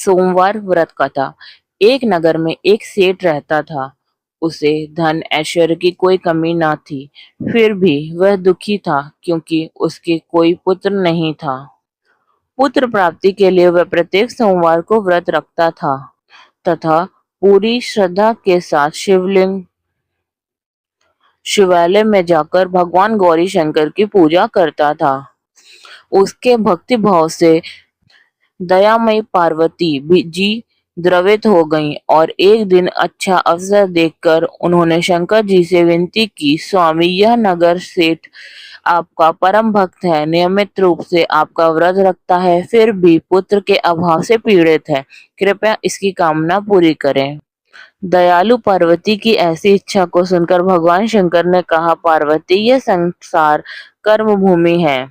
सोमवार व्रत कथा। एक नगर में एक सेठ रहता था। उसे धन ऐश्वर्य की कोई कमी न थी। फिर भी वह दुखी था क्योंकि उसके कोई पुत्र नहीं था। पुत्र प्राप्ति के लिए वह प्रत्येक सोमवार को व्रत रखता था तथा पूरी श्रद्धा के साथ शिवालय में जाकर भगवान गौरी शंकर की पूजा करता था। उसके भक्ति भाव से दयामयी पार्वती भी जी द्रवित हो गईं और एक दिन अच्छा अवसर देखकर उन्होंने शंकर जी से विनती की, स्वामी, यह नगर सेठ आपका परम भक्त है, नियमित रूप से आपका व्रत रखता है, फिर भी पुत्र के अभाव से पीड़ित है। कृपया इसकी कामना पूरी करें। दयालु पार्वती की ऐसी इच्छा को सुनकर भगवान शंकर ने कहा, पार्वती, यह संसार कर्म भूमि है।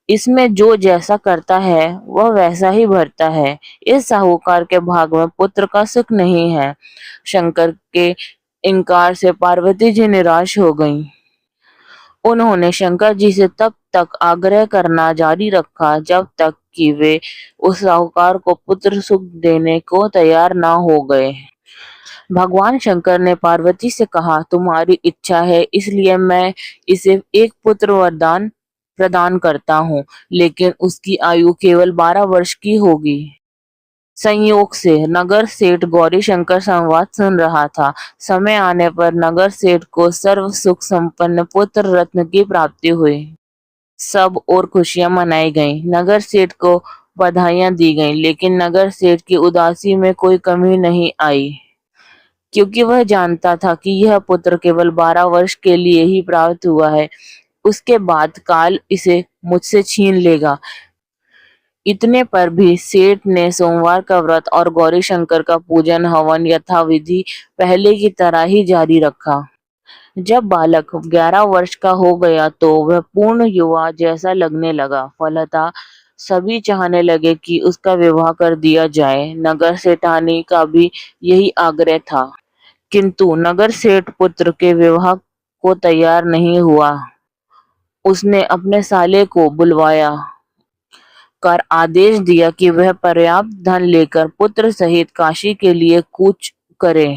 इसमें जो जैसा करता है वह वैसा ही भरता है। इस साहूकार के भाग में पुत्र का सुख नहीं है। शंकर के इनकार से पार्वती जी निराश हो गईं। उन्होंने शंकर जी से तब तक आग्रह करना जारी रखा जब तक कि वे उस साहूकार को पुत्र सुख देने को तैयार न हो गए। भगवान शंकर ने पार्वती से कहा, तुम्हारी इच्छा है इसलिए मैं इसे एक पुत्र वरदान प्रदान करता हूँ, लेकिन उसकी आयु केवल 12 वर्ष की होगी। संयोग से नगर सेठ गौरी शंकर संवाद सुन रहा था। समय आने पर नगर सेठ को सर्व सुख संपन्न पुत्र रत्न की प्राप्ति हुई। सब और खुशियां मनाई गईं। नगर सेठ को बधाइयां दी गईं, लेकिन नगर सेठ की उदासी में कोई कमी नहीं आई, क्योंकि वह जानता था कि यह पुत्र केवल 12 वर्ष के लिए ही प्राप्त हुआ है। उसके बाद काल इसे मुझसे छीन लेगा। इतने पर भी सेठ ने सोमवार का व्रत और गौरी शंकर का पूजन हवन यथाविधि पहले की तरह ही जारी रखा। जब बालक 11 वर्ष का हो गया तो वह पूर्ण युवा जैसा लगने लगा। फलतः सभी चाहने लगे कि उसका विवाह कर दिया जाए। नगर सेठानी का भी यही आग्रह था, किंतु नगर सेठ पुत्र के विवाह को तैयार नहीं हुआ। उसने अपने साले को बुलवाया कर आदेश दिया कि वह पर्याप्त धन लेकर पुत्र सहित काशी के लिए कूच करे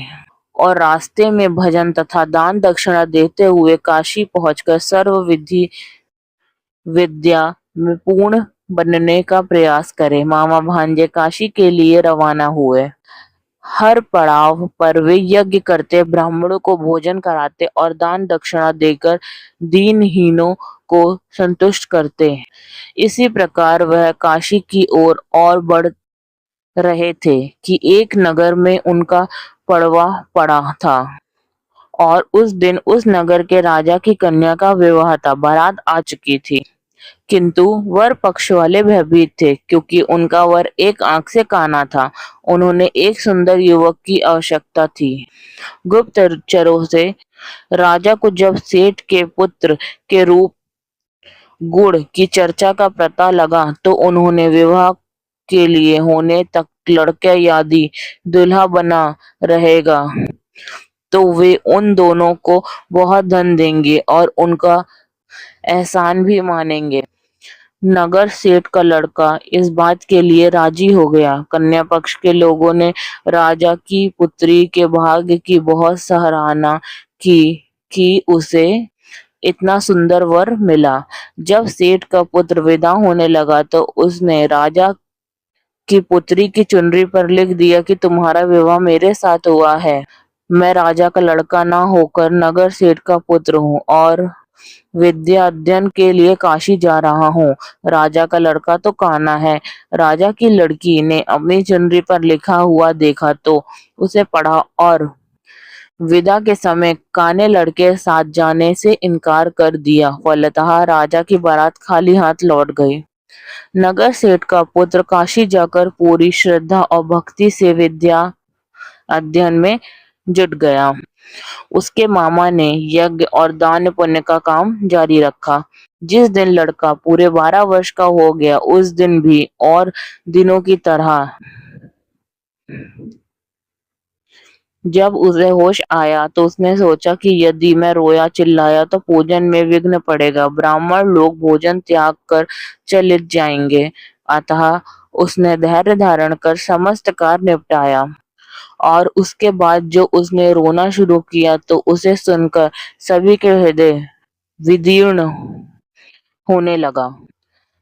और रास्ते में भजन तथा दान दक्षिणा देते हुए काशी पहुंचकर सर्व विधि विद्या में पूर्ण बनने का प्रयास करे। मामा भांजे काशी के लिए रवाना हुए। हर पड़ाव पर वे यज्ञ करते, ब्राह्मणों को भोजन कराते और दान दक्षिणा देकर दीनहीनों को संतुष्ट करते। इसी प्रकार वह काशी की ओर और बढ़ रहे थे कि एक नगर में उनका पड़वा पड़ा था और उस दिन उस नगर के राजा की कन्या का विवाह था। बारात आ चुकी थी, किंतु वर पक्ष वाले भयभीत थे क्योंकि उनका वर एक आंख से काना था। उन्होंने एक सुंदर युवक की आवश्यकता थी। गुप्तचरों से राजा को जब सेठ के पुत्र के रूप गुण की चर्चा का पता लगा तो उन्होंने विवाह के लिए होने तक लड़के यदि दूल्हा बना रहेगा तो वे उन दोनों को बहुत धन देंगे और उनका एहसान भी मानेंगे। नगर सेठ का लड़का इस बात के लिए राजी हो गया। कन्या पक्ष के लोगों ने राजा की पुत्री के भाग्य की बहुत सराहना की कि उसे इतना सुंदर वर मिला। जब सेठ का पुत्र विदा होने लगा तो उसने राजा की पुत्री की चुनरी पर लिख दिया कि तुम्हारा विवाह मेरे साथ हुआ है। मैं राजा का लड़का ना होकर नगर सेठ का पुत्र हूँ और विद्या अध्ययन के लिए काशी जा रहा हूँ। राजा का लड़का तो काना है। राजा की लड़की ने अपनी चुनरी पर लिखा हुआ देखा तो उसे पढ़ा और विदा के समय काने लड़के साथ जाने से इनकार कर दिया। फलतः राजा की बारात खाली हाथ लौट गई। नगर सेठ का पुत्र काशी जाकर पूरी श्रद्धा और भक्ति से विद्या अध्ययन में जुट गया। उसके मामा ने यज्ञ और दान पुण्य का काम जारी रखा। जिस दिन लड़का पूरे 12 वर्ष का हो गया उस दिन भी और दिनों की तरह जब उसे होश आया तो उसने सोचा कि यदि मैं रोया चिल्लाया तो पूजन में विघ्न पड़ेगा, ब्राह्मण लोग भोजन त्याग कर चले जाएंगे। अतः उसने धैर्य धारण कर समस्त कार्य निपटाया और उसके बाद जो उसने रोना शुरू किया तो उसे सुनकर सभी के हृदय विदीर्ण होने लगा।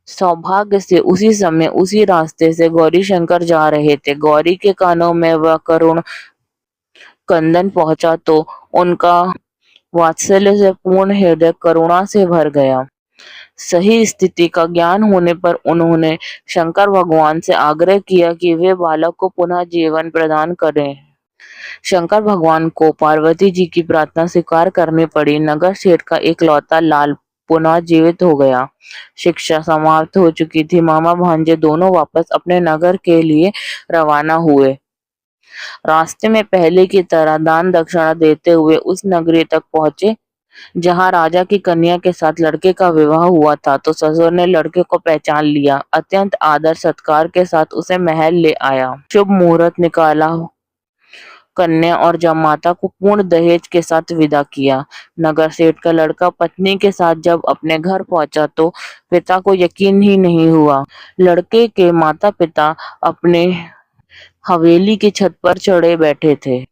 सौभाग्य से उसी समय उसी रास्ते से गौरीशंकर जा रहे थे। गौरी के कानों में वह करुण क्रंदन पहुंचा तो उनका वात्सल्य से पूर्ण हृदय करुणा से भर गया। सही स्थिति का ज्ञान होने पर उन्होंने शंकर भगवान से आग्रह किया कि वे बालक को पुनः जीवन प्रदान करें। शंकर भगवान को पार्वती जी की प्रार्थना स्वीकार करनी पड़ी। नगर सेठ का इकलौता लाल पुनः जीवित हो गया। शिक्षा समाप्त हो चुकी थी। मामा भांजे दोनों वापस अपने नगर के लिए रवाना हुए। रास्ते में पहले की तरह दान दक्षिणा देते हुए उस नगरी तक पहुंचे जहां राजा की कन्या के साथ लड़के का विवाह हुआ था। तो ससुर ने लड़के को पहचान लिया, अत्यंत आदर सत्कार के साथ उसे महल ले आया। शुभ मुहूर्त निकाला, कन्या और जमाता को पूर्ण दहेज के साथ विदा किया। नगर सेठ का लड़का पत्नी के साथ जब अपने घर पहुंचा तो पिता को यकीन ही नहीं हुआ। लड़के के माता पिता अपने हवेली की छत पर चढ़े बैठे थे।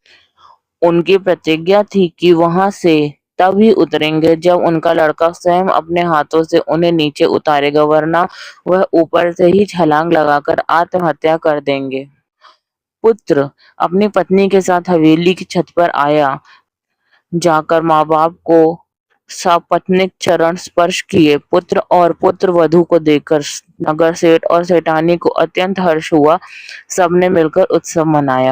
उनकी प्रतिज्ञा थी कि वहां से तभी उतरेंगे जब उनका लड़का स्वयं अपने हाथों से उन्हें नीचे उतारेगा, वरना वह ऊपर से ही छलांग लगाकर आत्महत्या कर देंगे। पुत्र अपनी पत्नी के साथ हवेली की छत पर आया। जाकर माँ बाप को सपत्नीक चरण स्पर्श किए। पुत्र और पुत्र वधू को देखकर नगर सेठ और सेठानी को अत्यंत हर्ष हुआ। सबने मिलकर उत्सव मनाया।